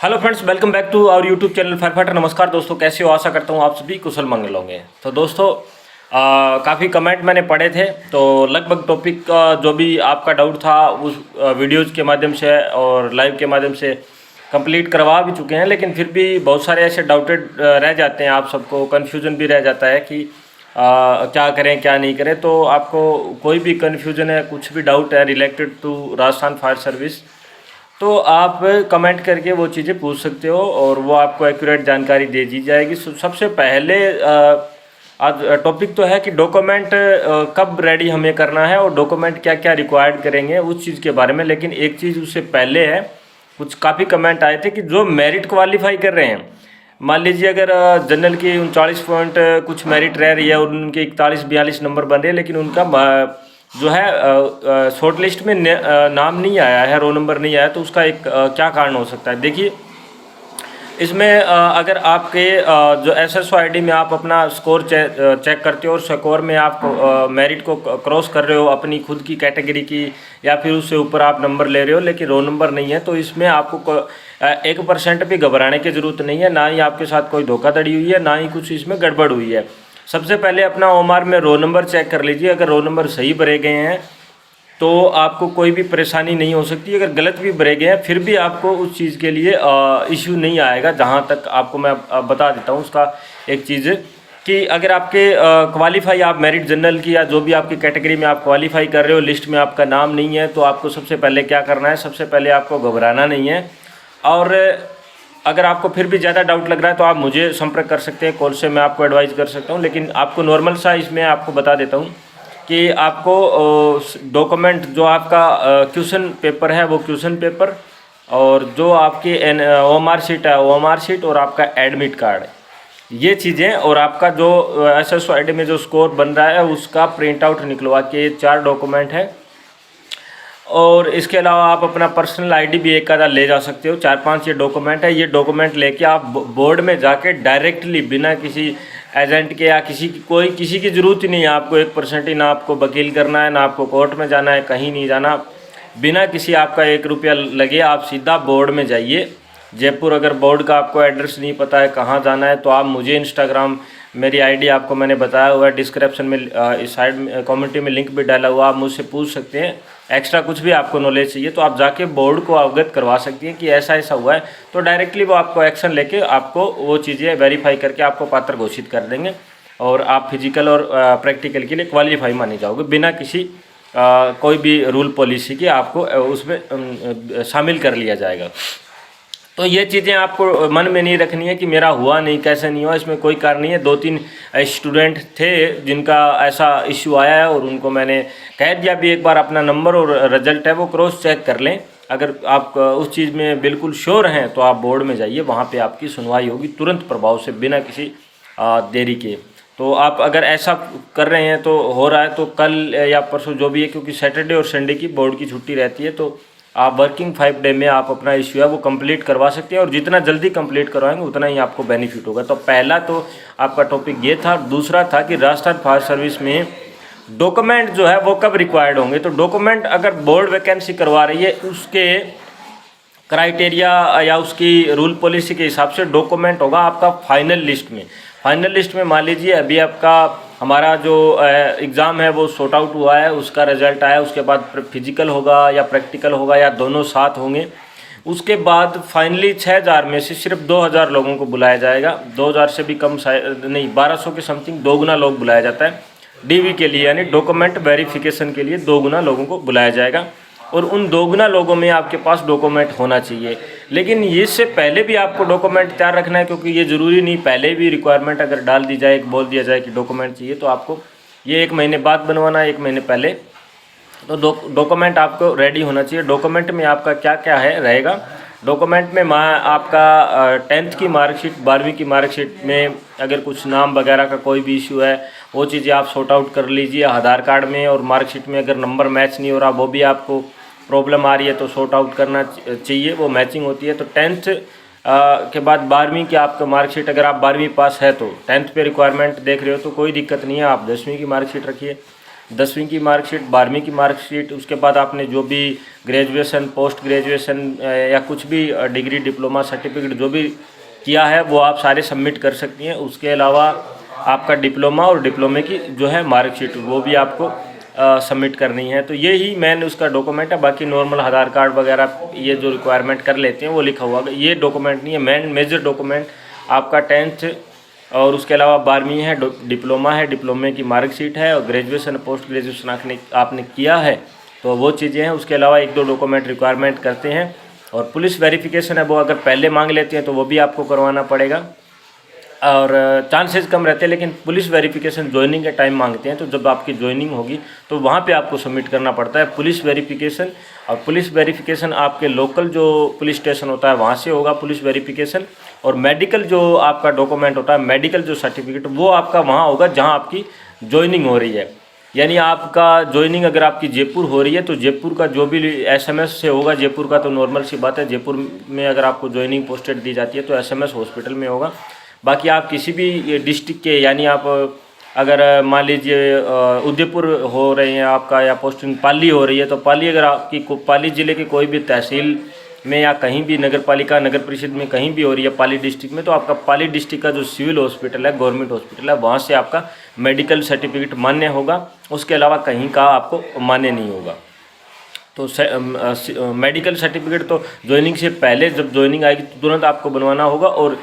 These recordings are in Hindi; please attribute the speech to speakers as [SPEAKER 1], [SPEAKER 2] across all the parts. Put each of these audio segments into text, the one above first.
[SPEAKER 1] Hello friends, welcome back to our YouTube channel fire fighter. नमस्कार दोस्तों, कैसे हो? आशा करता हूँ आप सभी कुशल मंगल होंगे। तो दोस्तों काफ़ी कमेंट मैंने पढ़े थे, तो लगभग टॉपिक का जो भी आपका डाउट था उस वीडियोज़ के माध्यम से और लाइव के माध्यम से कंप्लीट करवा भी चुके हैं। लेकिन फिर भी बहुत सारे ऐसे डाउटेड रह जाते हैं, आप सबको कन्फ्यूज़न भी रह जाता है कि क्या करें क्या नहीं करें। तो आपको कोई भी कन्फ्यूज़न है, कुछ भी डाउट है related to Rajasthan fire service, तो आप कमेंट करके वो चीज़ें पूछ सकते हो और वो आपको एक्यूरेट जानकारी दे दी जाएगी। सबसे पहले आज टॉपिक तो है कि डॉक्यूमेंट कब रेडी हमें करना है और डॉक्यूमेंट क्या क्या रिक्वायर्ड करेंगे उस चीज़ के बारे में। लेकिन एक चीज़ उससे पहले है, कुछ काफ़ी कमेंट आए थे कि जो मेरिट क्वालिफाई कर रहे हैं, मान लीजिए अगर जनरल की 39 पॉइंट कुछ मेरिट रह रही है और उनके 41-42 नंबर बन रहे हैं, लेकिन उनका जो है शॉर्ट लिस्ट में नाम नहीं आया है, रोल नंबर नहीं आया, तो उसका एक क्या कारण हो सकता है। देखिए, इसमें अगर आपके जो SSO ID में आप अपना स्कोर चेक करते हो और स्कोर में आप मेरिट को क्रॉस कर रहे हो अपनी खुद की कैटेगरी की, या फिर उससे ऊपर आप नंबर ले रहे हो लेकिन रोल नंबर नहीं है, तो इसमें आपको 1% भी घबराने की ज़रूरत नहीं है। ना ही आपके साथ कोई धोखाधड़ी हुई है, ना ही कुछ इसमें गड़बड़ हुई है। सबसे पहले अपना OMR में रोल नंबर चेक कर लीजिए। अगर रोल नंबर सही भरे गए हैं तो आपको कोई भी परेशानी नहीं हो सकती। अगर गलत भी भरे गए हैं फिर भी आपको उस चीज़ के लिए इश्यू नहीं आएगा। जहाँ तक आपको मैं बता देता हूँ उसका एक चीज़ कि अगर आपके क्वालिफाई आप मेरिट जनरल की या जो भी आपकी कैटेगरी में आप क्वालिफाई कर रहे हो, लिस्ट में आपका नाम नहीं है, तो आपको सबसे पहले क्या करना है, सबसे पहले आपको घबराना नहीं है। और अगर आपको फिर भी ज़्यादा डाउट लग रहा है तो आप मुझे संपर्क कर सकते हैं, कॉल से मैं आपको एडवाइस कर सकता हूँ। लेकिन आपको नॉर्मल सा इसमें आपको बता देता हूँ कि आपको डॉक्यूमेंट जो आपका क्वेश्चन पेपर है वो क्वेश्चन पेपर, और जो आपकी OMR शीट है OMR शीट, और आपका एडमिट कार्ड, ये चीज़ें, और आपका जो SSO ID में जो स्कोर बन रहा है उसका प्रिंट आउट निकलवा के, 4 डॉक्यूमेंट है। और इसके अलावा आप अपना पर्सनल ID भी एक आधा ले जा सकते हो। 4-5 ये डॉक्यूमेंट है। ये डॉक्यूमेंट लेके आप बोर्ड में जाके डायरेक्टली बिना किसी एजेंट के या किसी की ज़रूरत ही नहीं है आपको 1% ही, ना आपको वकील करना है, ना आपको कोर्ट में जाना है, कहीं नहीं जाना। बिना किसी आपका 1 रुपया लगे आप सीधा बोर्ड में जाइए जयपुर। अगर बोर्ड का आपको एड्रेस नहीं पता है कहाँ जाना है, तो आप मुझे इंस्टाग्राम, मेरी ID आपको मैंने बताया हुआ है डिस्क्रिप्शन में, इस साइड में कम्युनिटी में लिंक भी डाला हुआ, आप मुझसे पूछ सकते हैं। एक्स्ट्रा कुछ भी आपको नॉलेज चाहिए तो आप जाके बोर्ड को अवगत करवा सकती हैं कि ऐसा ऐसा हुआ है, तो डायरेक्टली वो आपको एक्शन लेके आपको वो चीज़ें वेरीफाई करके आपको पात्र घोषित कर देंगे और आप फिजिकल और प्रैक्टिकल के लिए क्वालिफाई माने जाओगे बिना किसी कोई भी रूल पॉलिसी की आपको उसमें शामिल कर लिया जाएगा। तो ये चीज़ें आपको मन में नहीं रखनी है कि मेरा हुआ नहीं, कैसे नहीं हुआ, इसमें कोई कारण नहीं है। 2-3 स्टूडेंट थे जिनका ऐसा इश्यू आया है और उनको मैंने कह दिया भी एक बार अपना नंबर और रिजल्ट है वो क्रॉस चेक कर लें। अगर आप उस चीज़ में बिल्कुल श्योर हैं तो आप बोर्ड में जाइए, वहाँ पे आपकी सुनवाई होगी तुरंत प्रभाव से, बिना किसी देरी के। तो आप अगर ऐसा कर रहे हैं तो हो रहा है, तो कल या परसों जो भी है, क्योंकि सैटरडे और संडे की बोर्ड की छुट्टी रहती है, तो आप वर्किंग 5 डे में आप अपना इश्यू है वो कंप्लीट करवा सकते हैं। और जितना जल्दी कंप्लीट करवाएंगे उतना ही आपको बेनिफिट होगा। तो पहला तो आपका टॉपिक ये था। दूसरा था कि राजस्थान फायर सर्विस में डॉक्यूमेंट जो है वो कब रिक्वायर्ड होंगे। तो डॉक्यूमेंट अगर बोर्ड वैकेंसी करवा रही है उसके क्राइटेरिया या उसकी रूल पॉलिसी के हिसाब से डॉक्यूमेंट होगा आपका फाइनल लिस्ट में। फाइनल लिस्ट में मान लीजिए अभी आपका हमारा जो एग्ज़ाम है वो सॉर्ट आउट हुआ है, उसका रिजल्ट आया, उसके बाद फिजिकल होगा या प्रैक्टिकल होगा या दोनों साथ होंगे। उसके बाद फाइनली 6000 में से सिर्फ 2000 लोगों को बुलाया जाएगा। 2000 से भी कम नहीं, 1200 के समथिंग 2 गुना लोग बुलाया जाता है DV के लिए, यानी डॉक्यूमेंट वेरिफिकेशन के लिए 2 गुना लोगों को बुलाया जाएगा। और उन 2 गुना लोगों में आपके पास डॉक्यूमेंट होना चाहिए। लेकिन इससे पहले भी आपको डॉक्यूमेंट तैयार रखना है, क्योंकि ये ज़रूरी नहीं पहले भी रिक्वायरमेंट अगर डाल दी जाए, बोल दिया जाए कि डॉक्यूमेंट चाहिए, तो आपको ये 1 महीने बाद बनवाना है, 1 महीने पहले। तो डॉक्यूमेंट आपको रेडी होना चाहिए। डॉक्यूमेंट में आपका क्या क्या है रहेगा। डॉक्यूमेंट में आपका 10th की मार्कशीट, 12वीं की मार्कशीट में अगर कुछ नाम वगैरह का कोई भी इशू है वो चीज़ें आप सॉर्ट आउट कर लीजिए। आधार कार्ड में और मार्कशीट में अगर नंबर मैच नहीं हो रहा, वो भी आपको प्रॉब्लम आ रही है, तो सॉर्ट आउट करना चाहिए, वो मैचिंग होती है। तो 10th के बाद 12वीं की आपका मार्कशीट, अगर आप 12वीं पास है तो 10th पे रिक्वायरमेंट देख रहे हो तो कोई दिक्कत नहीं है, आप 10वीं की मार्कशीट रखिए। 10वीं की मार्कशीट, 12वीं की मार्कशीट, उसके बाद आपने जो भी ग्रेजुएशन, पोस्ट ग्रेजुएशन या कुछ भी डिग्री, डिप्लोमा, सर्टिफिकेट जो भी किया है वो आप सारे सबमिट कर सकती हैं। उसके अलावा आपका डिप्लोमा और डिप्लोमे की जो है मार्कशीट वो भी आपको सबमिट करनी है। तो ये ही मेन उसका डॉक्यूमेंट है। बाकी नॉर्मल आधार कार्ड वगैरह ये जो रिक्वायरमेंट कर लेते हैं वो लिखा हुआ है, ये डॉक्यूमेंट नहीं है। मेजर डॉक्यूमेंट आपका 10th और उसके अलावा 12वीं है, डिप्लोमा है, डिप्लोमे की मार्कशीट है, और ग्रेजुएशन, पोस्ट ग्रेजुएशन आपने किया है तो वो चीज़ें हैं। उसके अलावा 1-2 डॉक्यूमेंट रिक्वायरमेंट करते हैं। और पुलिस वेरिफिकेशन है वो अगर पहले मांग लेते हैं तो वो भी आपको करवाना पड़ेगा, और चांसेस कम रहते हैं। लेकिन पुलिस वेरिफिकेशन ज्वाइनिंग के टाइम मांगते हैं, तो जब आपकी ज्वाइनिंग होगी तो वहाँ पे आपको सबमिट करना पड़ता है पुलिस वेरिफिकेशन। और पुलिस वेरिफिकेशन आपके लोकल जो पुलिस स्टेशन होता है वहाँ से होगा पुलिस वेरिफिकेशन। और मेडिकल जो आपका डॉक्यूमेंट होता है, मेडिकल जो सर्टिफिकेट, वो आपका वहाँ होगा जहाँ आपकी ज्वाइनिंग हो रही है। यानी आपका ज्वाइनिंग अगर आपकी जयपुर हो रही है तो जयपुर का जो भी SMS से होगा, जयपुर का तो नॉर्मल सी बात है, जयपुर में अगर आपको ज्वाइनिंग पोस्टेड दी जाती है तो SMS हॉस्पिटल में होगा। बाकी आप किसी भी डिस्ट्रिक्ट के, यानी आप अगर मान लीजिए उदयपुर हो रहे हैं आपका, या पोस्टिंग पाली हो रही है, तो पाली अगर आपकी पाली ज़िले की कोई भी तहसील में या कहीं भी नगर पालिका, नगर परिषद में कहीं भी हो रही है पाली डिस्ट्रिक्ट में, तो आपका पाली डिस्ट्रिक्ट का जो सिविल हॉस्पिटल है, गवर्नमेंट हॉस्पिटल है, वहाँ से आपका मेडिकल सर्टिफिकेट मान्य होगा। उसके अलावा कहीं का आपको मान्य नहीं होगा। तो मेडिकल सर्टिफिकेट तो ज्वाइनिंग से पहले, जब ज्वाइनिंग आएगी तो तुरंत आपको बनवाना होगा। और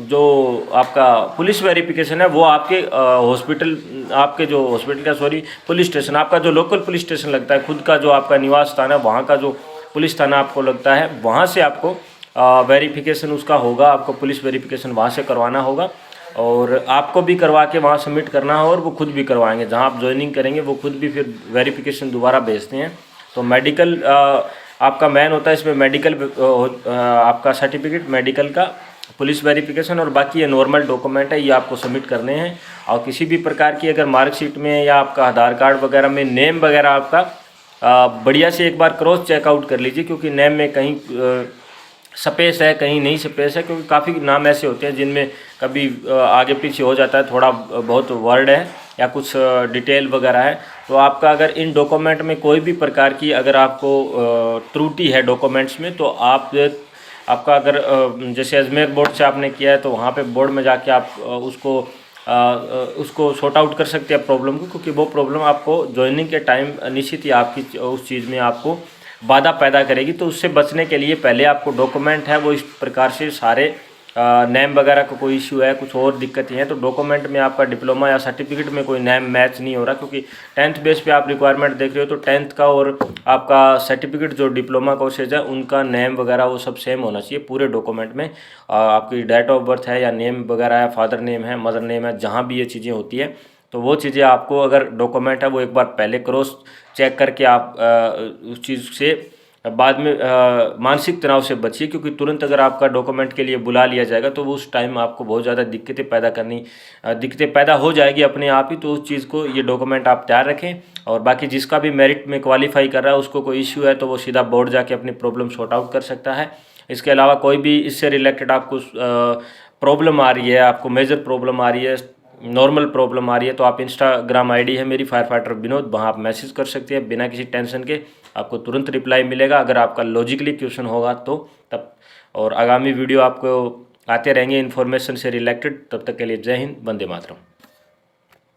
[SPEAKER 1] जो आपका पुलिस वेरिफिकेशन है वो आपके हॉस्पिटल, आपके जो हॉस्पिटल का, सॉरी, पुलिस स्टेशन, आपका जो लोकल पुलिस स्टेशन लगता है, खुद का जो आपका निवास स्थान है, वहाँ का जो पुलिस थाना आपको लगता है, वहाँ से आपको वेरिफिकेशन उसका होगा। आपको पुलिस वेरिफिकेशन वहाँ से करवाना होगा, और आपको भी करवा के वहाँ सबमिट करना है, और वो खुद भी करवाएंगे। जहाँ आप ज्वाइनिंग करेंगे वो खुद भी फिर वेरिफिकेशन दोबारा भेजते हैं। तो मेडिकल आपका मेन होता है इसमें, मेडिकल आपका सर्टिफिकेट, मेडिकल का, पुलिस वेरिफिकेशन, और बाकी ये नॉर्मल डॉक्यूमेंट है, ये आपको सबमिट करने हैं। और किसी भी प्रकार की अगर मार्कशीट में या आपका आधार कार्ड वगैरह में नेम वगैरह आपका बढ़िया से एक बार क्रॉस चेकआउट कर लीजिए, क्योंकि नेम में कहीं स्पेस है, कहीं नहीं स्पेस है, क्योंकि काफ़ी नाम ऐसे होते हैं जिनमें कभी आगे पीछे हो जाता है, थोड़ा बहुत वर्ड है या कुछ डिटेल वगैरह है। तो आपका अगर इन डॉक्यूमेंट में कोई भी प्रकार की अगर आपको त्रुटि है डॉक्यूमेंट्स में, तो आपका अगर जैसे अजमेर बोर्ड से आपने किया है तो वहाँ पे बोर्ड में जाके आप उसको सॉर्ट आउट कर सकते हैं प्रॉब्लम को, क्योंकि वो प्रॉब्लम आपको ज्वाइनिंग के टाइम निश्चित ही आपकी उस चीज़ में आपको बाधा पैदा करेगी। तो उससे बचने के लिए पहले आपको डॉक्यूमेंट है वो इस प्रकार से सारे, नेम वगैरह का कोई इशू है, कुछ और दिक्कतें हैं तो डॉक्यूमेंट में आपका डिप्लोमा या सर्टिफिकेट में कोई नेम मैच नहीं हो रहा, क्योंकि 10th बेस पे आप रिक्वायरमेंट देख रहे हो, तो 10th का और आपका सर्टिफिकेट जो डिप्लोमा कोर्सेज है उनका नेम वगैरह वो सब सेम होना चाहिए पूरे डॉक्यूमेंट में। आपकी डेट ऑफ बर्थ है या नेम वगैरह है, फादर नेम है, मदर नेम है, जहाँ भी ये चीज़ें होती है तो वो चीज़ें आपको अगर डॉक्यूमेंट है वो एक बार पहले क्रॉस चेक करके आप उस चीज़ से बाद में मानसिक तनाव से बचिए, क्योंकि तुरंत अगर आपका डॉक्यूमेंट के लिए बुला लिया जाएगा तो वो उस टाइम आपको बहुत ज़्यादा दिक्कतें पैदा हो जाएगी अपने आप ही। तो उस चीज़ को, ये डॉक्यूमेंट आप तैयार रखें। और बाकी जिसका भी मेरिट में क्वालिफाई कर रहा है उसको कोई इश्यू है तो वो सीधा बोर्ड जाके अपनी प्रॉब्लम सॉर्ट आउट कर सकता है। इसके अलावा कोई भी इससे रिलेटेड आपको प्रॉब्लम आ रही है, आपको मेजर प्रॉब्लम आ रही है, नॉर्मल प्रॉब्लम आ रही है, तो आप इंस्टाग्राम आईडी है मेरी फायर फाइटर विनोद, वहाँ आप मैसेज कर सकते हैं बिना किसी टेंशन के, आपको तुरंत रिप्लाई मिलेगा अगर आपका लॉजिकली क्वेश्चन होगा तो तब। और आगामी वीडियो आपको आते रहेंगे इन्फॉर्मेशन से रिलेटेड। तब तक के लिए जय हिंद, वंदे मातरम।